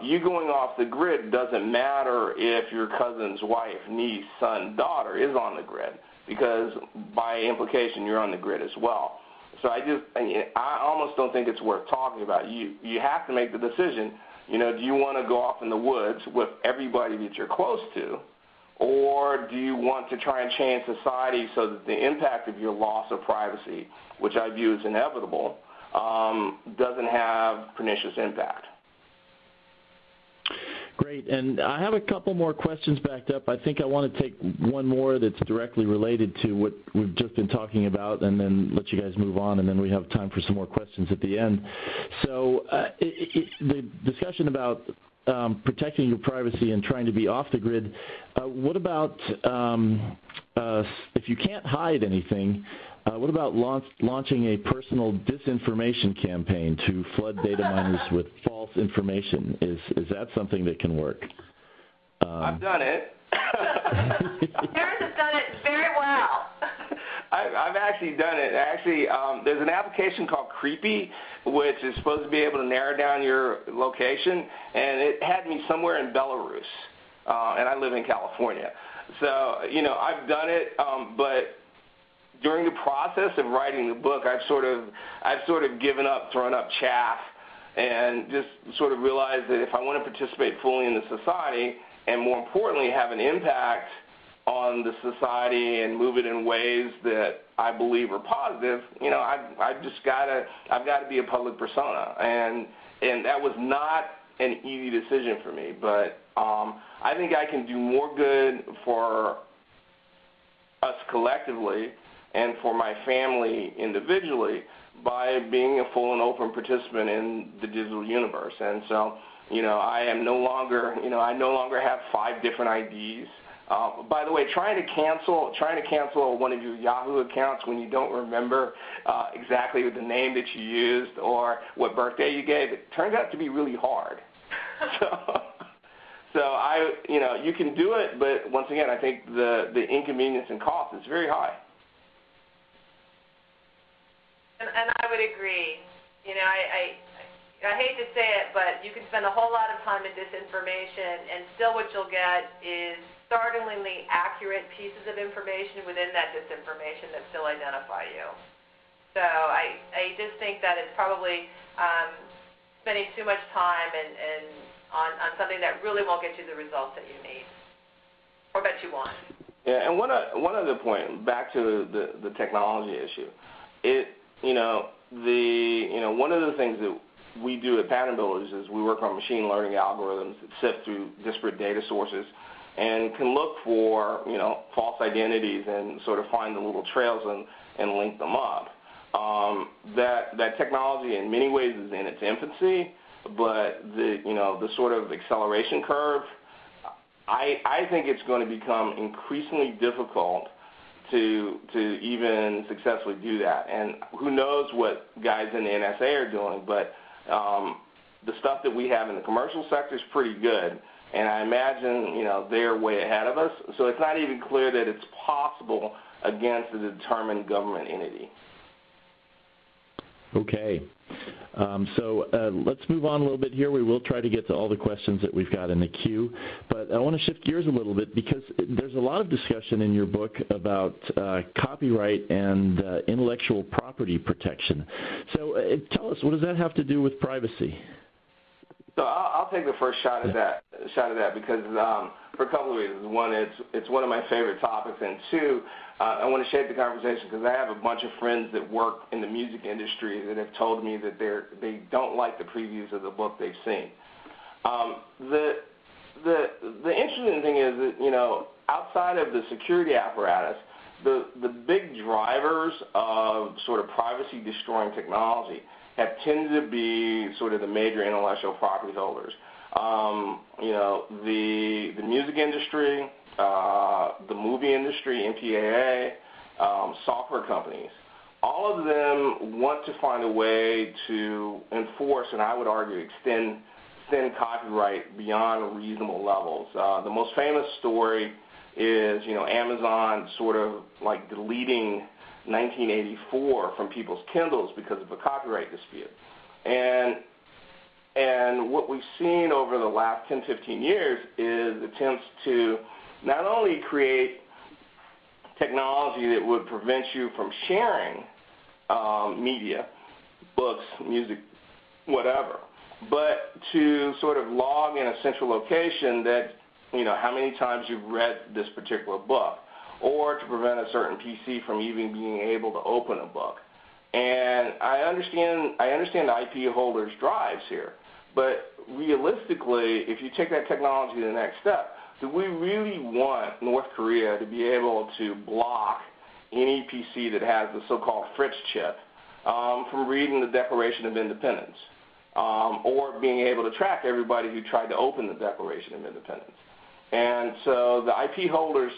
you going off the grid doesn't matter if your cousin's wife, niece, son, daughter is on the grid, because by implication you're on the grid as well. So I almost don't think it's worth talking about. You have to make the decision, do you want to go off in the woods with everybody that you're close to, or do you want to try and change society so that the impact of your loss of privacy, which I view as inevitable, doesn't have pernicious impact? Great, and I have a couple more questions backed up. I think I want to take one more that's directly related to what we've just been talking about, and then let you guys move on, and then we have time for some more questions at the end. So the discussion about protecting your privacy and trying to be off the grid, what about if you can't hide anything, what about launching a personal disinformation campaign to flood data miners with false information? Is that something that can work? I've done it. Terence has done it very well. I've actually done it. Actually, there's an application called Creepy, which is supposed to be able to narrow down your location, and it had me somewhere in Belarus, and I live in California. So, I've done it, but during the process of writing the book, I've sort of given up, thrown up chaff, and just sort of realized that if I want to participate fully in the society, and more importantly, have an impact on the society and move it in ways that I believe are positive, I've got to be a public persona, and that was not an easy decision for me, but I think I can do more good for us collectively and for my family individually by being a full and open participant in the digital universe. And so, I am no longer, I no longer have 5 different IDs. By the way, trying to cancel one of your Yahoo accounts when you don't remember exactly the name that you used or what birthday you gave, it turns out to be really hard. So you can do it, but once again, I think the inconvenience and cost is very high. And I would agree. I hate to say it, but you can spend a whole lot of time in disinformation, and still what you'll get is startlingly accurate pieces of information within that disinformation that still identify you. So I just think that it's probably spending too much time and on something that really won't get you the results that you need or that you want. Yeah, and one other point, back to the technology issue. One of the things that we do at PatternBuilders is we work on machine learning algorithms that sift through disparate data sources and can look for, false identities and sort of find the little trails and link them up. That technology in many ways is in its infancy, but the sort of acceleration curve, I think it's going to become increasingly difficult to even successfully do that. And who knows what guys in the NSA are doing, but the stuff that we have in the commercial sector is pretty good. And I imagine, they're way ahead of us. So it's not even clear that it's possible against a determined government entity. Okay. So let's move on a little bit here. We will try to get to all the questions that we've got in the queue, but I want to shift gears a little bit because there's a lot of discussion in your book about copyright and intellectual property protection. So tell us, what does that have to do with privacy? So I'll take the first shot at that because for a couple of reasons. One, it's one of my favorite topics, and two, I want to shape the conversation because I have a bunch of friends that work in the music industry that have told me that they don't like the previews of the book they've seen. The interesting thing is that outside of the security apparatus, the big drivers of sort of privacy destroying technology have tended to be sort of the major intellectual property holders. The music industry, the movie industry, MPAA, software companies, all of them want to find a way to enforce, and I would argue extend copyright beyond reasonable levels. The most famous story is, Amazon sort of like deleting 1984 from people's Kindles because of a copyright dispute. And what we've seen over the last 10, 15 years is attempts to not only create technology that would prevent you from sharing media, books, music, whatever, but to sort of log in a central location that, how many times you've read this particular book, or to prevent a certain PC from even being able to open a book. And I understand the IP holders' drives here, but realistically, if you take that technology to the next step, do we really want North Korea to be able to block any PC that has the so-called Fritz chip from reading the Declaration of Independence or being able to track everybody who tried to open the Declaration of Independence? And so the IP holders'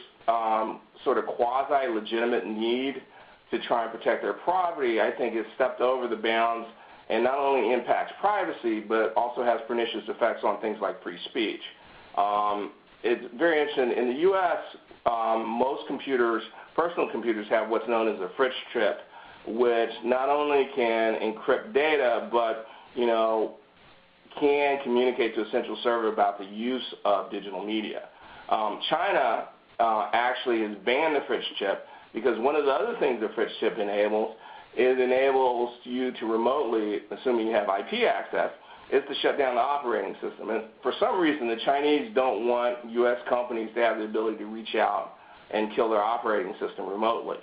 sort of quasi-legitimate need to try and protect their property, I think, has stepped over the bounds and not only impacts privacy, but also has pernicious effects on things like free speech. It's very interesting. In the U.S., most computers, personal computers, have what's known as a Fritz chip, which not only can encrypt data, but, can communicate to a central server about the use of digital media. China actually has banned the Fritz chip Because one of the other things that Fritz chip enables is enables you to remotely, assuming you have IP access, is to shut down the operating system. And for some reason, the Chinese don't want U.S. companies to have the ability to reach out and kill their operating system remotely.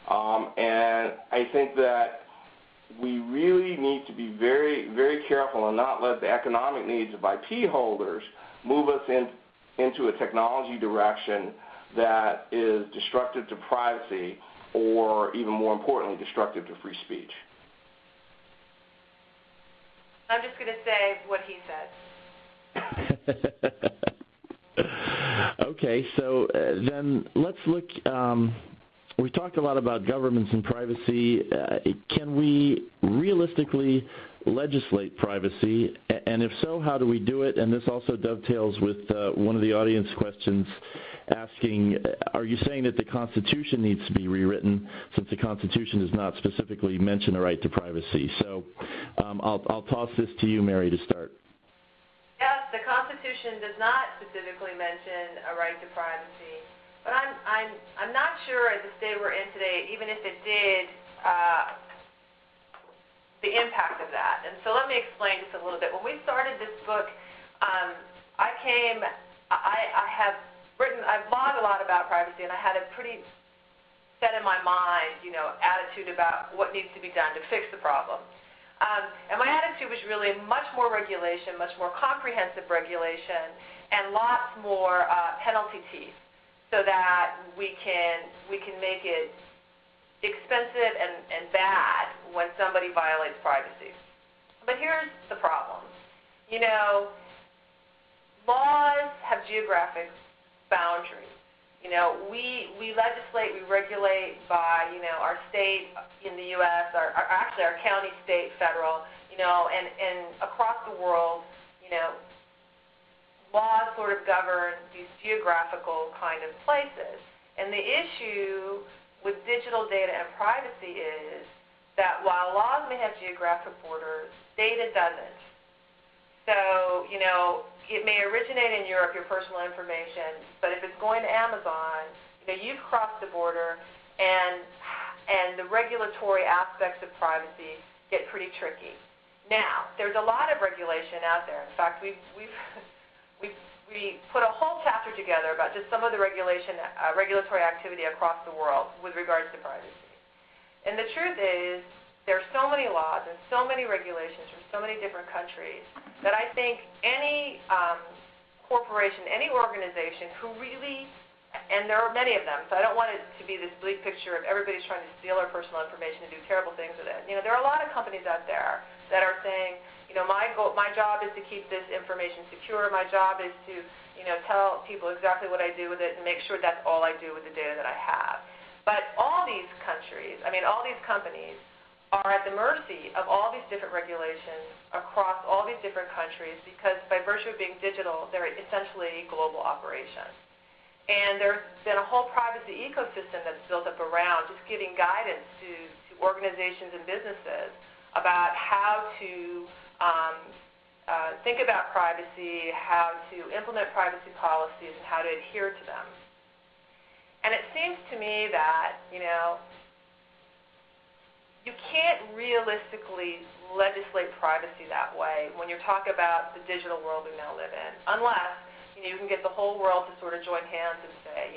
And I think that we really need to be very, very careful and not let the economic needs of IP holders move us into a technology direction that is destructive to privacy or, even more importantly, destructive to free speech. I'm just going to say what he said. Okay, so then let's look. We talked a lot about governments and privacy. Can we realistically legislate privacy? And if so, how do we do it? And this also dovetails with one of the audience questions asking, are you saying that the Constitution needs to be rewritten since the Constitution does not specifically mention a right to privacy? So I'll toss this to you, Mary, to start. Yes, the Constitution does not specifically mention a right to privacy. But I'm not sure at the state we're in today, even if it did, the impact of that. And so let me explain just a little bit. When we started this book, I've blogged a lot about privacy, and I had a pretty set in my mind, attitude about what needs to be done to fix the problem. And my attitude was really much more regulation, much more comprehensive regulation, and lots more penalty teeth, so that we can make it expensive and bad when somebody violates privacy. But here's the problem. Laws have geographic boundaries. We legislate, we regulate by, our state in the U.S., actually our county, state, federal, and across the world, laws sort of govern these geographical kind of places. And the issue with digital data and privacy is that while laws may have geographic borders, data doesn't. So, it may originate in Europe, your personal information, but if it's going to Amazon, you've crossed the border, and the regulatory aspects of privacy get pretty tricky. Now, there's a lot of regulation out there. In fact, we put a whole chapter together about just some of the regulatory activity across the world with regards to privacy. And the truth is, there are so many laws and so many regulations from so many different countries that I think any corporation, any organization who really, and there are many of them, so I don't want it to be this bleak picture of everybody's trying to steal our personal information and do terrible things with it. There are a lot of companies out there that are saying, my job is to keep this information secure. My job is to, tell people exactly what I do with it and make sure that's all I do with the data that I have. But all these companies are at the mercy of all these different regulations across all these different countries because by virtue of being digital, they're essentially global operations. And there's been a whole privacy ecosystem that's built up around just giving guidance to organizations and businesses about how to think about privacy, how to implement privacy policies, and how to adhere to them. And it seems to me that, you can't realistically legislate privacy that way when you're talking about the digital world we now live in, unless you can get the whole world to sort of join hands and say,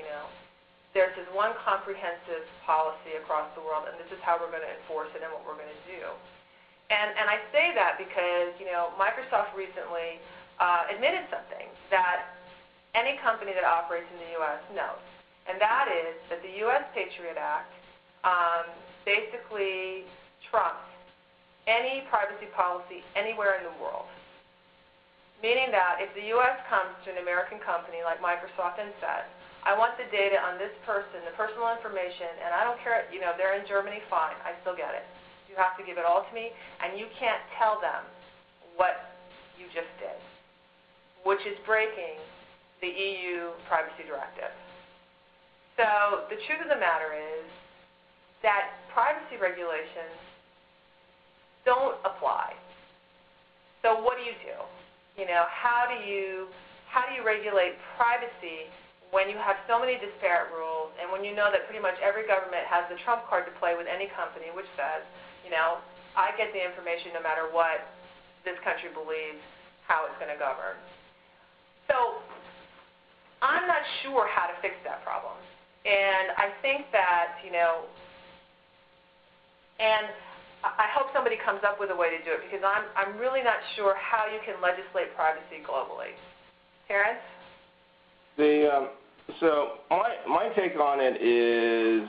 there's this one comprehensive policy across the world, and this is how we're going to enforce it and what we're going to do. And I say that because, Microsoft recently admitted something that any company that operates in the U.S. knows, and that is that the U.S. Patriot Act basically trumps any privacy policy anywhere in the world. Meaning that if the U.S. comes to an American company like Microsoft and says, I want the data on this person, the personal information, and I don't care, they're in Germany, fine, I still get it. You have to give it all to me, and you can't tell them what you just did, which is breaking the EU privacy directive. So the truth of the matter is that privacy regulations don't apply. So what do? How do you regulate privacy when you have so many disparate rules, and when you know that pretty much every government has the trump card to play with any company, which says, I get the information no matter what this country believes how it's going to govern. So I'm not sure how to fix that problem. And I think that, and I hope somebody comes up with a way to do it, because I'm really not sure how you can legislate privacy globally. Terence? So my take on it is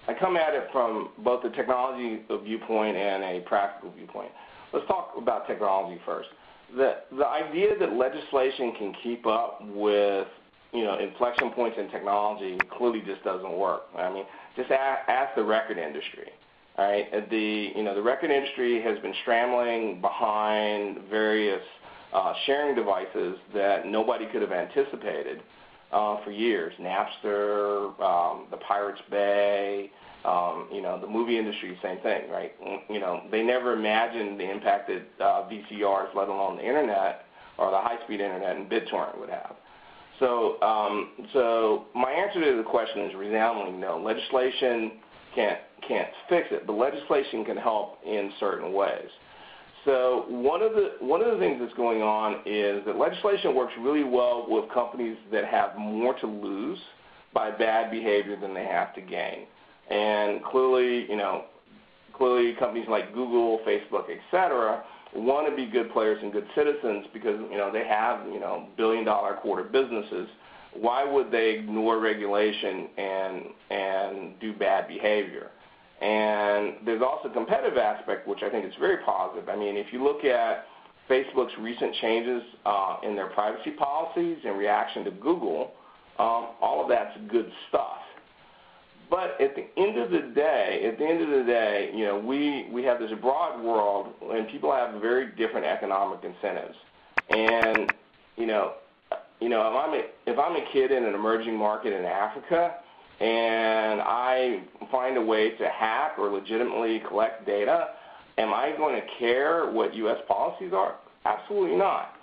I come at it from both a technology viewpoint and a practical viewpoint. Let's talk about technology first. The idea that legislation can keep up with inflection points in technology clearly just doesn't work. I mean, just ask the record industry. All right, the record industry has been scrambling behind various sharing devices that nobody could have anticipated for years. Napster, the Pirates Bay, the movie industry, same thing, right? They never imagined the impact that VCRs, let alone the internet or the high-speed internet and BitTorrent would have. So my answer to the question is resoundingly no. Legislation can't fix it, but legislation can help in certain ways. So one of the things that's going on is that legislation works really well with companies that have more to lose by bad behavior than they have to gain. And clearly companies like Google, Facebook, et cetera, want to be good players and good citizens because they have billion-dollar quarter businesses. Why would they ignore regulation and do bad behavior? And there's also a competitive aspect, which I think is very positive. I mean, if you look at Facebook's recent changes in their privacy policies in reaction to Google, all of that's good stuff. But at the end of the day, we have this broad world, and people have very different economic incentives. And if I'm a kid in an emerging market in Africa, and I find a way to hack or legitimately collect data, am I going to care what U.S. policies are? Absolutely not.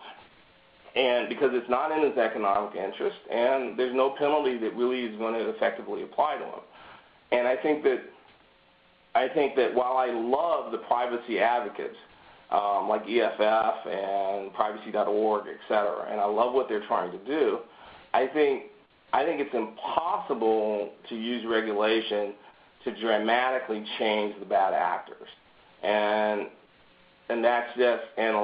And because it's not in his economic interest, and there's no penalty that really is going to effectively apply to him. And I think that while I love the privacy advocates like EFF and privacy.org, et cetera, and I love what they're trying to do, I think it's impossible to use regulation to dramatically change the bad actors. And a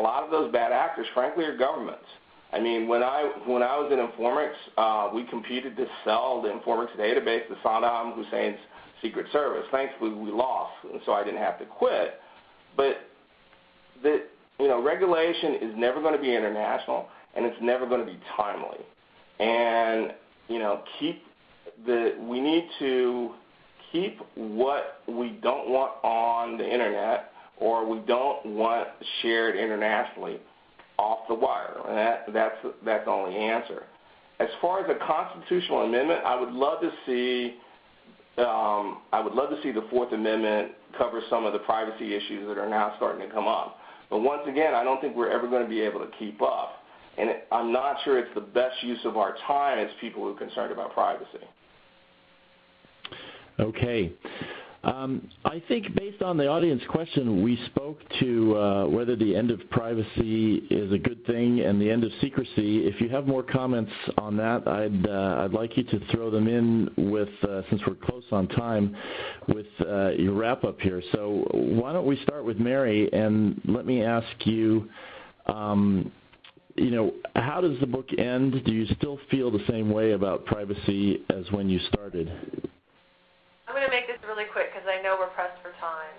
lot of those bad actors, frankly, are governments. I mean, when I was in Informix, we competed to sell the Informix database to Saddam Hussein's Secret Service. Thankfully, we lost, and so I didn't have to quit. But regulation is never going to be international, and it's never going to be timely. And we need to keep what we don't want on the internet or we don't want shared internationally off the wire, and that's the only answer. As far as a constitutional amendment, I would love to see the Fourth Amendment cover some of the privacy issues that are now starting to come up. But once again, I don't think we're ever going to be able to keep up. And I'm not sure it's the best use of our time as people who are concerned about privacy. Okay. I think based on the audience question, we spoke to whether the end of privacy is a good thing and the end of secrecy. If you have more comments on that, I'd like you to throw them in with, since we're close on time, with your wrap-up here. So why don't we start with Mary, and let me ask you, how does the book end? Do you still feel the same way about privacy as when you started? I'm going to make this really quick because I know we're pressed for time.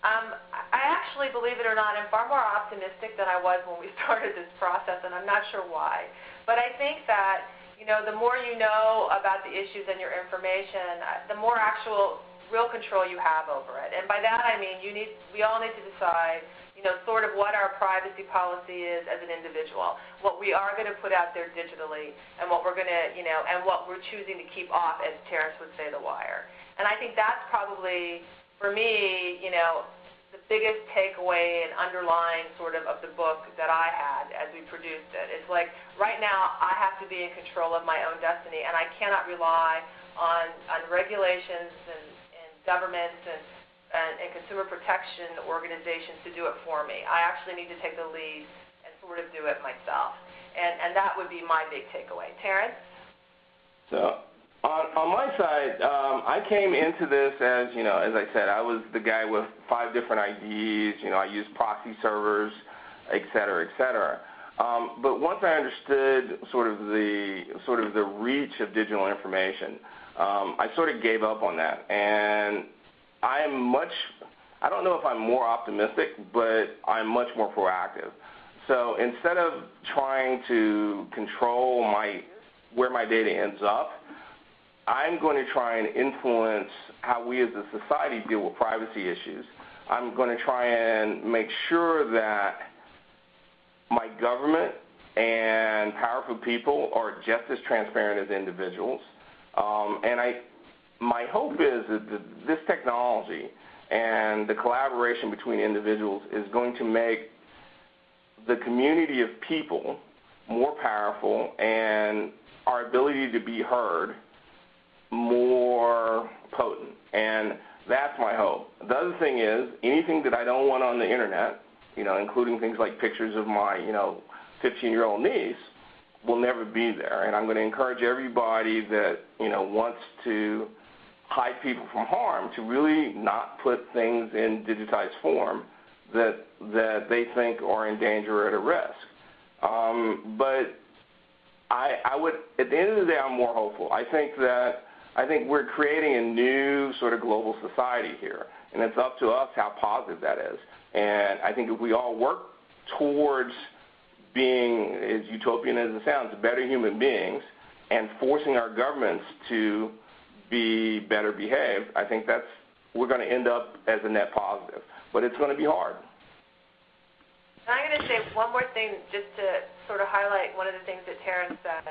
I actually, believe it or not, am far more optimistic than I was when we started this process, and I'm not sure why. But I think that, the more you know about the issues and your information, the more actual real control you have over it. And by that I mean we all need to decide, sort of what our privacy policy is as an individual, what we are going to put out there digitally, and what we're going to, and what we're choosing to keep off, as Terence would say, the wire. And I think that's probably, for me, the biggest takeaway and underlying sort of the book that I had as we produced it. It's like right now I have to be in control of my own destiny, and I cannot rely on regulations and governments and consumer protection organizations to do it for me. I actually need to take the lead and sort of do it myself. And that would be my big takeaway. Terrence? So on my side, I came into this as, as I said, I was the guy with 5 different IDs. I used proxy servers, et cetera, et cetera. But once I understood sort of the reach of digital information, I sort of gave up on that. And I don't know if I'm more optimistic, but I'm much more proactive. So instead of trying to control where my data ends up, I'm going to try and influence how we as a society deal with privacy issues. I'm going to try and make sure that my government and powerful people are just as transparent as individuals. My hope is that this technology and the collaboration between individuals is going to make the community of people more powerful and our ability to be heard more potent. And that's my hope. The other thing is, anything that I don't want on the internet, including things like pictures of my, 15-year-old niece, will never be there. And I'm going to encourage everybody that, wants to hide people from harm to really not put things in digitized form that they think are in danger or at a risk. But I would, at the end of the day, I'm more hopeful. I think we're creating a new sort of global society here, and it's up to us how positive that is. And I think if we all work towards being, as utopian as it sounds, better human beings and forcing our governments to be better behaved, I think we're going to end up as a net positive. But it's going to be hard. I'm going to say one more thing just to sort of highlight one of the things that Terrence said.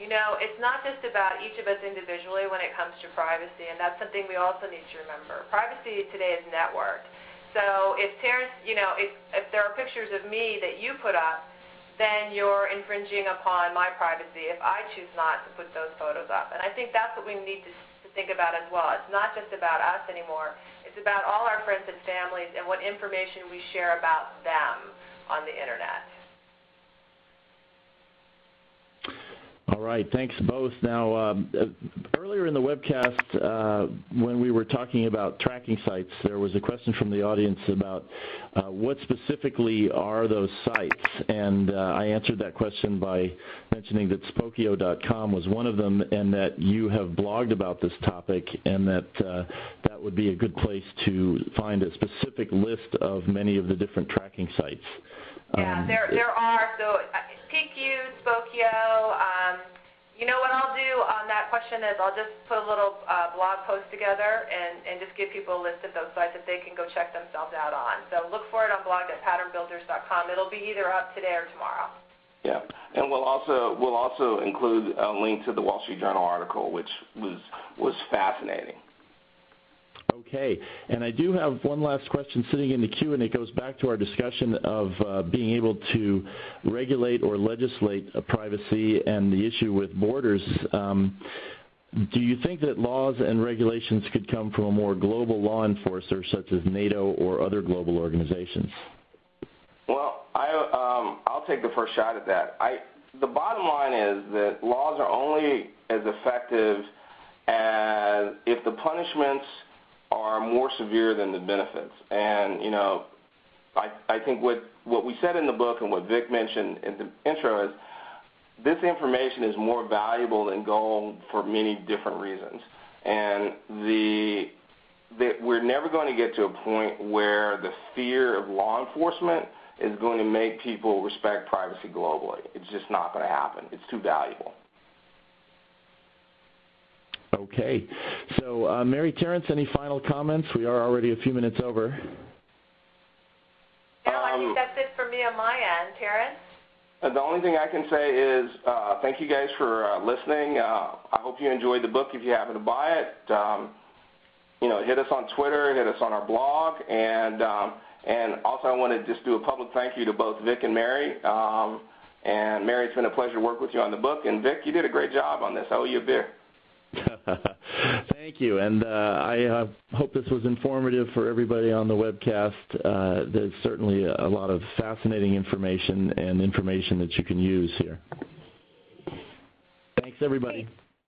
It's not just about each of us individually when it comes to privacy, and that's something we also need to remember. Privacy today is networked. So if Terrence, if there are pictures of me that you put up, then you're infringing upon my privacy if I choose not to put those photos up. And I think that's what we need to think about as well. It's not just about us anymore. It's about all our friends and families and what information we share about them on the internet. All right, thanks both. Now, earlier in the webcast, when we were talking about tracking sites, there was a question from the audience about what specifically are those sites, and I answered that question by mentioning that Spokio.com was one of them, and that you have blogged about this topic, and that that would be a good place to find a specific list of many of the different tracking sites. Yeah, there are. So PQ, Spokio. What I'll do on that question is I'll just put a little blog post together and just give people a list of those sites that they can go check themselves out on. So look for it on blog.patternbuilders.com. It'll be either up today or tomorrow. Yeah, and we'll also include a link to the Wall Street Journal article, which was fascinating. Okay, and I do have one last question sitting in the queue, and it goes back to our discussion of being able to regulate or legislate privacy and the issue with borders. Do you think that laws and regulations could come from a more global law enforcer such as NATO or other global organizations? Well, I'll take the first shot at that. The bottom line is that laws are only as effective as if the punishments are more severe than the benefits. And, I think what we said in the book and what Vic mentioned in the intro is this information is more valuable than gold for many different reasons. And we're never going to get to a point where the fear of law enforcement is going to make people respect privacy globally. It's just not going to happen. It's too valuable. Okay. So, Mary, Terence, any final comments? We are already a few minutes over. No, I think that's it for me on my end. Terence? The only thing I can say is thank you guys for listening. I hope you enjoyed the book if you happen to buy it. Hit us on Twitter, hit us on our blog, and And also I want to just do a public thank you to both Vic and Mary. And Mary, it's been a pleasure to work with you on the book. And Vic, you did a great job on this. I owe you a beer. Thank you, and I hope this was informative for everybody on the webcast. There's certainly a lot of fascinating information and information that you can use here. Thanks, everybody.